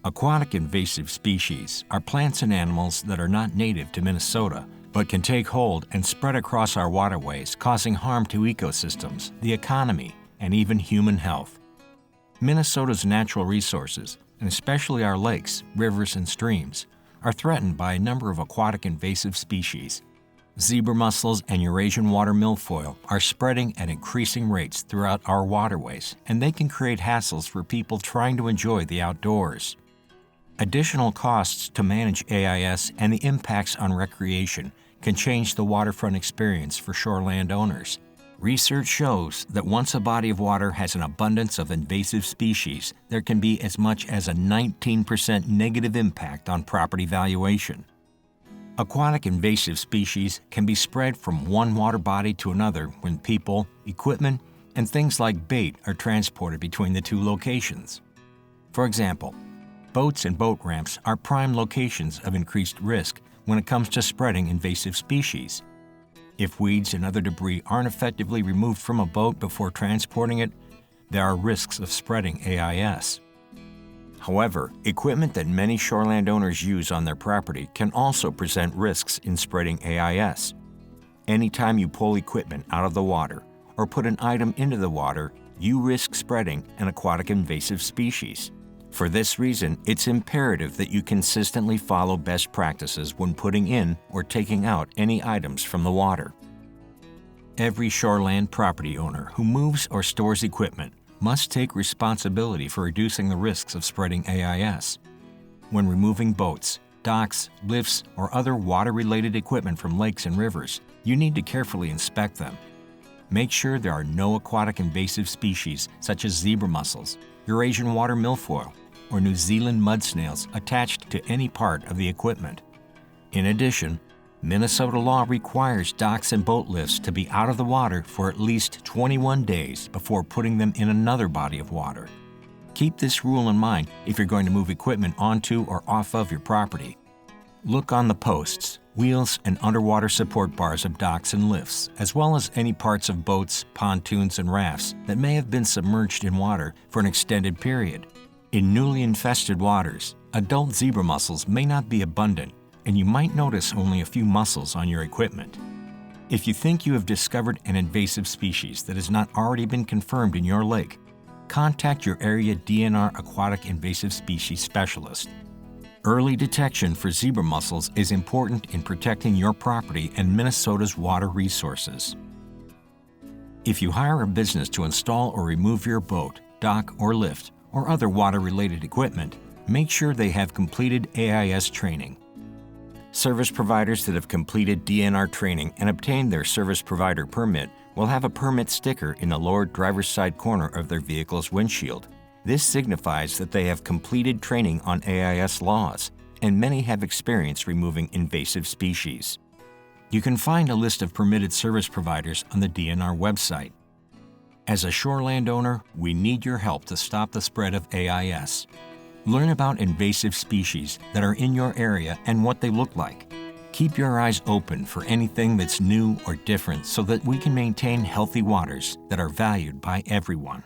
Aquatic invasive species are plants and animals that are not native to Minnesota, but can take hold and spread across our waterways, causing harm to ecosystems, the economy, and even human health. Minnesota's natural resources, and especially our lakes, rivers, and streams, are threatened by a number of aquatic invasive species. Zebra mussels and Eurasian water milfoil are spreading at increasing rates throughout our waterways, and they can create hassles for people trying to enjoy the outdoors. Additional costs to manage AIS and the impacts on recreation can change the waterfront experience for shoreland owners. Research shows that once a body of water has an abundance of invasive species, there can be as much as a 19% negative impact on property valuation. Aquatic invasive species can be spread from one water body to another when people, equipment, and things like bait are transported between the two locations. For example, boats and boat ramps are prime locations of increased risk when it comes to spreading invasive species. If weeds and other debris aren't effectively removed from a boat before transporting it, there are risks of spreading AIS. However, equipment that many shoreland owners use on their property can also present risks in spreading AIS. Anytime you pull equipment out of the water or put an item into the water, you risk spreading an aquatic invasive species. For this reason, it's imperative that you consistently follow best practices when putting in or taking out any items from the water. Every shoreland property owner who moves or stores equipment must take responsibility for reducing the risks of spreading AIS. When removing boats, docks, lifts, or other water-related equipment from lakes and rivers, you need to carefully inspect them. Make sure there are no aquatic invasive species such as zebra mussels, Eurasian water milfoil, or New Zealand mud snails attached to any part of the equipment. In addition, Minnesota law requires docks and boat lifts to be out of the water for at least 21 days before putting them in another body of water. Keep this rule in mind if you're going to move equipment onto or off of your property. Look on the posts, wheels, and underwater support bars of docks and lifts, as well as any parts of boats, pontoons, and rafts that may have been submerged in water for an extended period. In newly infested waters, adult zebra mussels may not be abundant, and you might notice only a few mussels on your equipment. If you think you have discovered an invasive species that has not already been confirmed in your lake, contact your area DNR aquatic invasive species specialist. Early detection for zebra mussels is important in protecting your property and Minnesota's water resources. If you hire a business to install or remove your boat, dock, or lift, or other water-related equipment, make sure they have completed AIS training. Service providers that have completed DNR training and obtained their service provider permit will have a permit sticker in the lower driver's side corner of their vehicle's windshield. This signifies that they have completed training on AIS laws, and many have experience removing invasive species. You can find a list of permitted service providers on the DNR website. As a shoreland owner, we need your help to stop the spread of AIS. Learn about invasive species that are in your area and what they look like. Keep your eyes open for anything that's new or different so that we can maintain healthy waters that are valued by everyone.